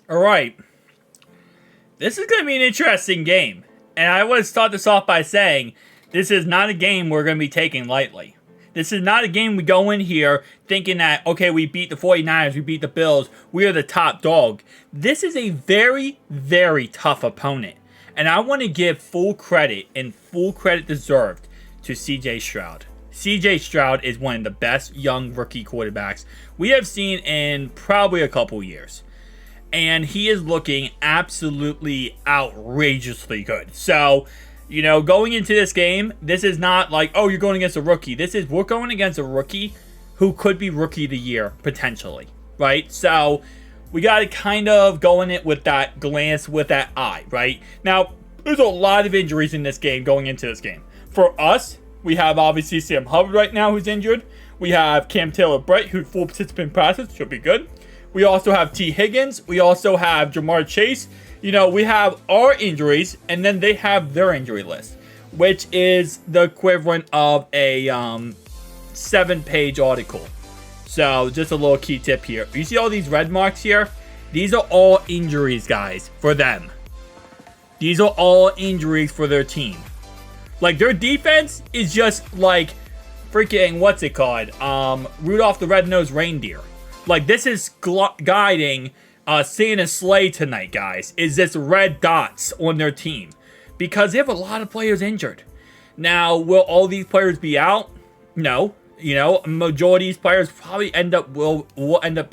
All right. This is going to be an interesting game. And I want to start this off by saying this is not a game we're going to be taking lightly. This is not a game we go in here thinking that, okay, we beat the 49ers, we beat the Bills, we are the top dog. This is a very, very tough opponent. And I want to give full credit and full credit deserved to CJ Stroud. CJ Stroud is one of the best young rookie quarterbacks we have seen in probably a couple years. And he is looking absolutely outrageously good. So, going into this game, this is not like, oh, you're going against a rookie. We're going against a rookie who could be rookie of the year, potentially, right? So, we got to kind of go in it with that glance, with that eye, right? Now, there's a lot of injuries in this game going into this game. For us, we have obviously Sam Hubbard right now who's injured. We have Cam Taylor-Britt, who's full participant practice, should be good. We also have T. Higgins. We also have Jamar Chase. We have our injuries, and then they have their injury list, which is the equivalent of a 7-page article. So, just a little key tip here. You see all these red marks here? These are all injuries, guys, for them. These are all injuries for their team. Like, their defense is just like freaking, what's it called? Rudolph the Red-Nosed Reindeer. Like, this is guiding Santa's sleigh tonight, guys, is this red dots on their team. Because they have a lot of players injured. Now, will all these players be out? No. Majority of these players probably will end up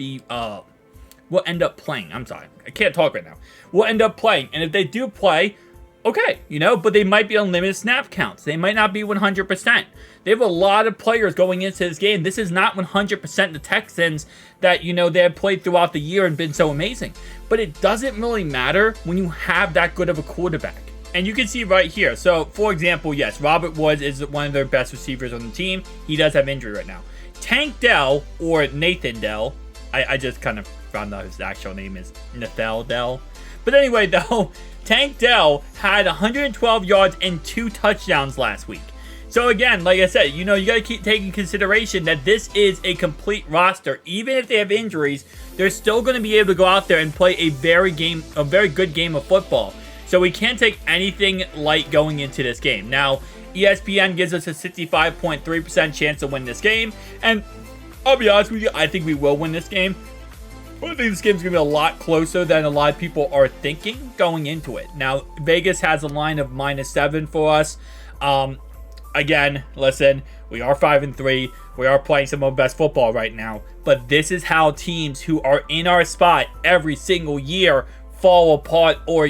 playing. I'm sorry. I can't talk right now. Will end up playing. And if they do play, okay, but they might be on limited snap counts. They might not be 100%. They have a lot of players going into this game. This is not 100% the Texans that, they have played throughout the year and been so amazing. But it doesn't really matter when you have that good of a quarterback. And you can see right here. So, for example, yes, Robert Woods is one of their best receivers on the team. He does have injury right now. Tank Dell, or Nathan Dell, I just kind of found out his actual name is Nathal Dell. But anyway, though, Tank Dell had 112 yards and 2 touchdowns last week. So again, like I said, you got to keep taking consideration that this is a complete roster. Even if they have injuries, they're still going to be able to go out there and play a very good game of football. So we can't take anything light going into this game. Now, ESPN gives us a 65.3% chance to win this game. And I'll be honest with you, I think we will win this game. I think this game's going to be a lot closer than a lot of people are thinking going into it. Now, Vegas has a line of -7 for us. Again, listen, we are 5-3. We are playing some of the best football right now. But this is how teams who are in our spot every single year fall apart or,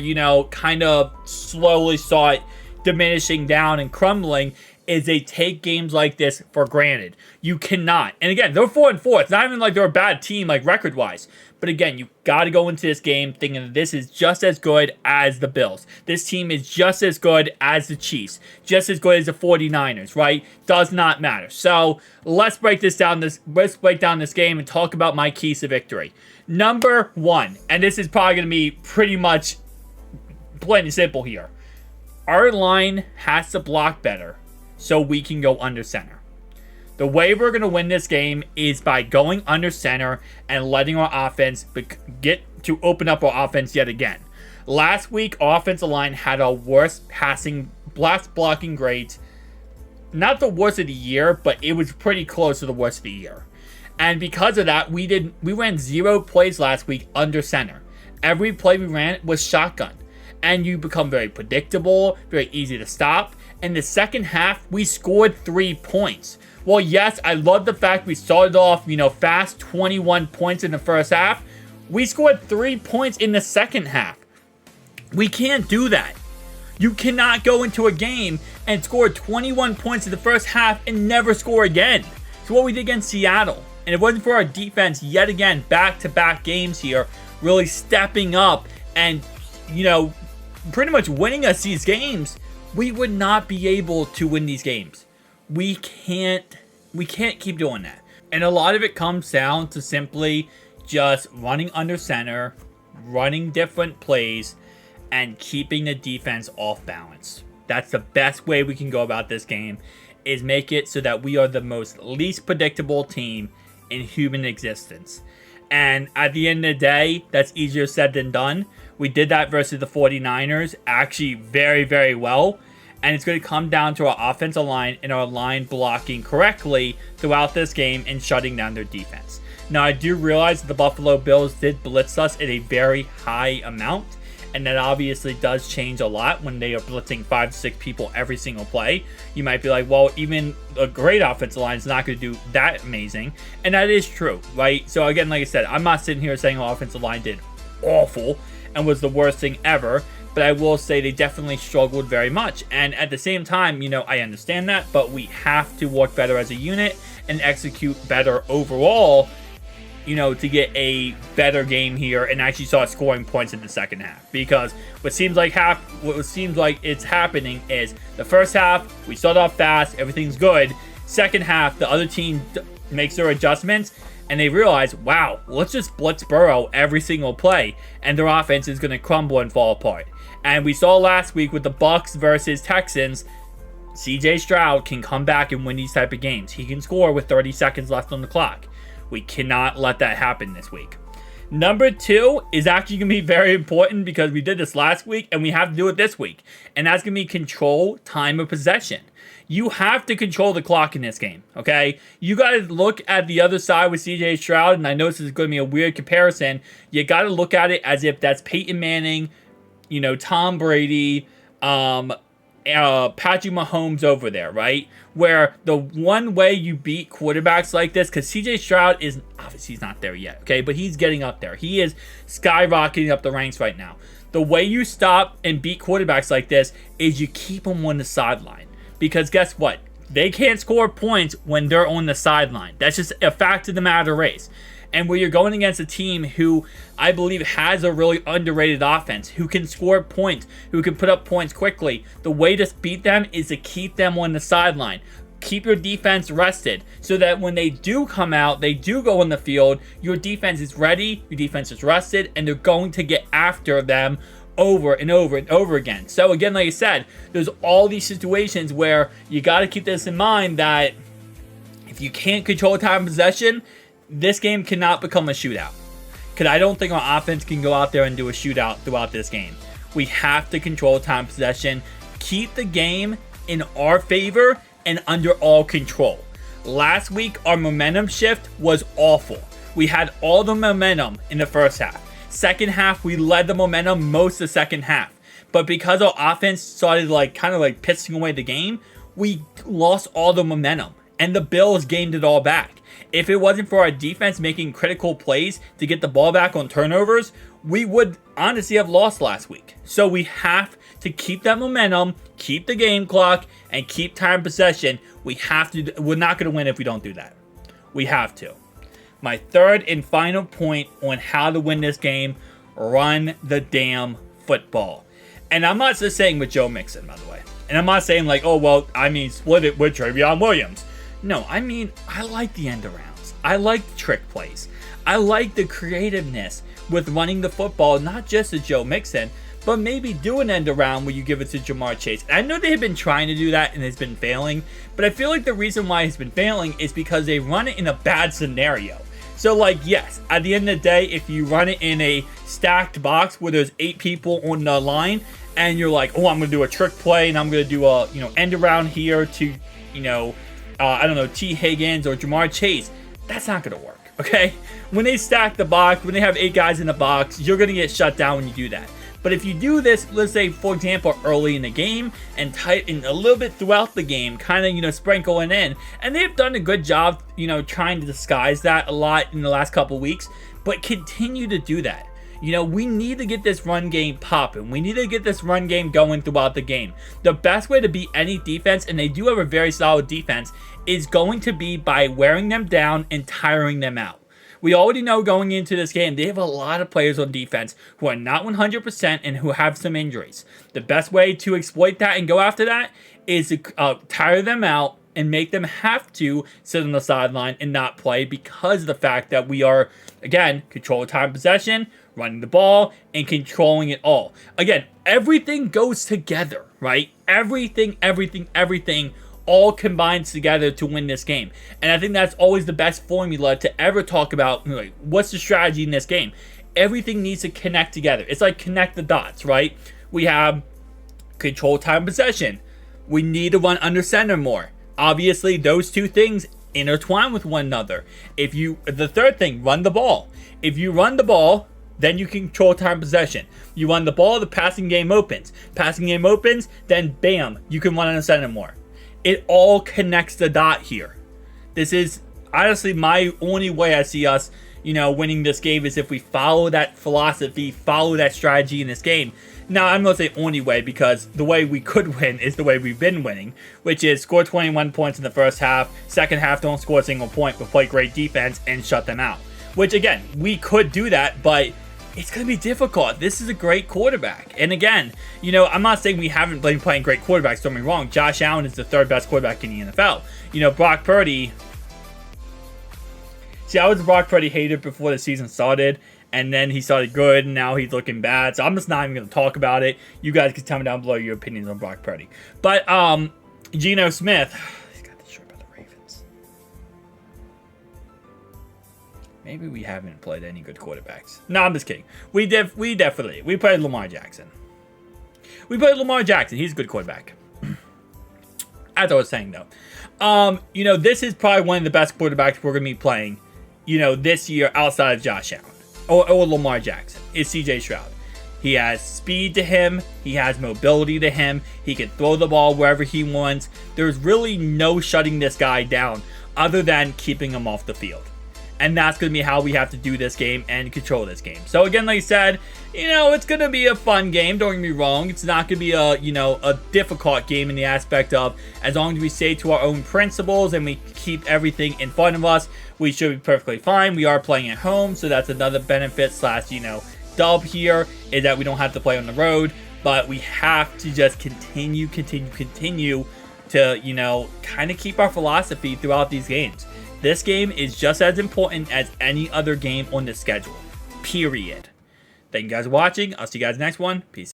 kind of slowly start diminishing down and crumbling, is they take games like this for granted. You cannot. And again, they're 4-4. It's not even like they're a bad team, like record-wise. But again, you got to go into this game thinking that this is just as good as the Bills. This team is just as good as the Chiefs. Just as good as the 49ers, right? Does not matter. So, let's break down this game and talk about my keys to victory. Number 1, and this is probably going to be pretty much plain and simple here. Our line has to block better so we can go under center. The way we're going to win this game is by going under center and letting our offense get to open up our offense yet again. Last week, our offensive line had our worst blocking grades. Not the worst of the year, but it was pretty close to the worst of the year. And because of that, we ran 0 plays last week under center. Every play we ran was shotgun. And you become very predictable, very easy to stop. In the second half, we scored 3 points. Well, yes, I love the fact we started off, fast, 21 points in the first half. We scored 3 points in the second half. We can't do that. You cannot go into a game and score 21 points in the first half and never score again. It's what we did against Seattle. And it wasn't for our defense, yet again, back-to-back games here, really stepping up and, pretty much winning us these games, we would not be able to win these games. We can't keep doing that. And a lot of it comes down to simply just running under center, running different plays, and keeping the defense off balance. That's the best way we can go about this game, is make it so that we are the least predictable team in human existence. And at the end of the day, that's easier said than done. We did that versus the 49ers actually very, very well. And it's going to come down to our offensive line and our line blocking correctly throughout this game and shutting down their defense. Now, I do realize that the Buffalo Bills did blitz us at a very high amount. And that obviously does change a lot when they are blitzing 5 to 6 people every single play. You might be like, well, even a great offensive line is not going to do that amazing. And that is true, right? So again, like I said, I'm not sitting here saying our offensive line did awful and was the worst thing ever. But I will say they definitely struggled very much. And at the same time, I understand that. But we have to work better as a unit and execute better overall, to get a better game here and actually start scoring points in the second half. Because what seems like it's happening is the first half, we start off fast, everything's good. Second half, the other team makes their adjustments and they realize, wow, let's just blitz Burrow every single play and their offense is going to crumble and fall apart. And we saw last week with the Bucs versus Texans, CJ Stroud can come back and win these type of games. He can score with 30 seconds left on the clock. We cannot let that happen this week. Number 2 is actually going to be very important because we did this last week and we have to do it this week. And that's going to be control time of possession. You have to control the clock in this game, okay? You got to look at the other side with CJ Stroud, and I know this is going to be a weird comparison. You got to look at it as if that's Peyton Manning, Tom Brady, Patrick Mahomes over there, right? Where the one way you beat quarterbacks like this, because CJ Stroud is obviously he's not there yet, okay? But he's getting up there. He is skyrocketing up the ranks right now. The way you stop and beat quarterbacks like this is you keep them on the sideline. Because guess what? They can't score points when they're on the sideline. That's just a fact of the matter race. And where you're going against a team who I believe has a really underrated offense, who can score points, who can put up points quickly, the way to beat them is to keep them on the sideline. Keep your defense rested so that when they do come out, they do go on the field, your defense is ready, your defense is rested, and they're going to get after them over and over and over again. So again, like I said, there's all these situations where you got to keep this in mind that if you can't control time of possession, this game cannot become a shootout. Because I don't think our offense can go out there and do a shootout throughout this game. We have to control time possession, keep the game in our favor and under all control. Last week, our momentum shift was awful. We had all the momentum in the first half. Second half, we led the momentum most of the second half. But because our offense started kind of pissing away the game, we lost all the momentum. And the Bills gained it all back. If it wasn't for our defense making critical plays to get the ball back on turnovers, we would honestly have lost last week. So we have to keep that momentum, keep the game clock, and keep time possession. We're not going to win if we don't do that. We have to. My third and final point on how to win this game, run the damn football. And I'm not just saying with Joe Mixon, by the way. And I'm not saying split it with Travion Williams. No, I like the end arounds. I like the trick plays. I like the creativeness with running the football, not just to Joe Mixon, but maybe do an end around where you give it to Jamar Chase. And I know they have been trying to do that and it's been failing, but I feel like the reason why it's been failing is because they run it in a bad scenario. So yes, at the end of the day, if you run it in a stacked box where there's 8 people on the line and you're like, oh, I'm going to do a trick play and I'm going to do a, end around here to, T. Higgins or Jamar Chase, that's not going to work, okay? When they stack the box, when they have 8 guys in the box, you're going to get shut down when you do that. But if you do this, let's say, for example, early in the game and tighten a little bit throughout the game, kind of, sprinkling in, and they've done a good job, trying to disguise that a lot in the last couple weeks, but continue to do that. We need to get this run game popping. We need to get this run game going throughout the game. The best way to beat any defense, and they do have a very solid defense, is going to be by wearing them down and tiring them out. We already know going into this game, they have a lot of players on defense who are not 100% and who have some injuries. The best way to exploit that and go after that is to tire them out and make them have to sit on the sideline and not play because of the fact that we are, again, control time possession, running the ball, and controlling it all. Again, everything goes together, right? Everything all combines together to win this game. And I think that's always the best formula to ever talk about, like, what's the strategy in this game. Everything needs to connect together. It's like connect the dots, right? We have control time possession. We need to run under center more. Obviously, those two things intertwine with one another. The third thing, run the ball. If you run the ball, then you control time possession. You run the ball, the passing game opens. Passing game opens, then bam, you can run under center more. It all connects the dot here. This is honestly my only way I see us, winning this game is if we follow that philosophy, follow that strategy in this game. Now, I'm going to say only way because the way we could win is the way we've been winning, which is score 21 points in the first half, second half don't score a single point, but play great defense and shut them out. Which, again, we could do that, but it's going to be difficult. This is a great quarterback. And again, I'm not saying we haven't been playing great quarterbacks, don't get me wrong. Josh Allen is the third best quarterback in the NFL. Brock Purdy. See, I was a Brock Purdy hater before the season started, and then he started good, and now he's looking bad. So I'm just not even going to talk about it. You guys can tell me down below your opinions on Brock Purdy. But Geno Smith, he's got the shirt by the Ravens. Maybe we haven't played any good quarterbacks. No, I'm just kidding. We played Lamar Jackson. He's a good quarterback. As I was saying, though. This is probably one of the best quarterbacks we're going to be playing, this year outside of Josh Allen or Lamar Jackson. Is C.J. Stroud. He has speed to him. He has mobility to him. He can throw the ball wherever he wants. There's really no shutting this guy down other than keeping him off the field. And that's going to be how we have to do this game and control this game. So again, like I said, it's going to be a fun game. Don't get me wrong. It's not going to be a difficult game in the aspect of as long as we stay to our own principles and we keep everything in front of us, we should be perfectly fine. We are playing at home, so that's another benefit / dub here is that we don't have to play on the road. But we have to just continue to, kind of keep our philosophy throughout these games. This game is just as important as any other game on the schedule. Period. Thank you guys for watching. I'll see you guys next one. Peace.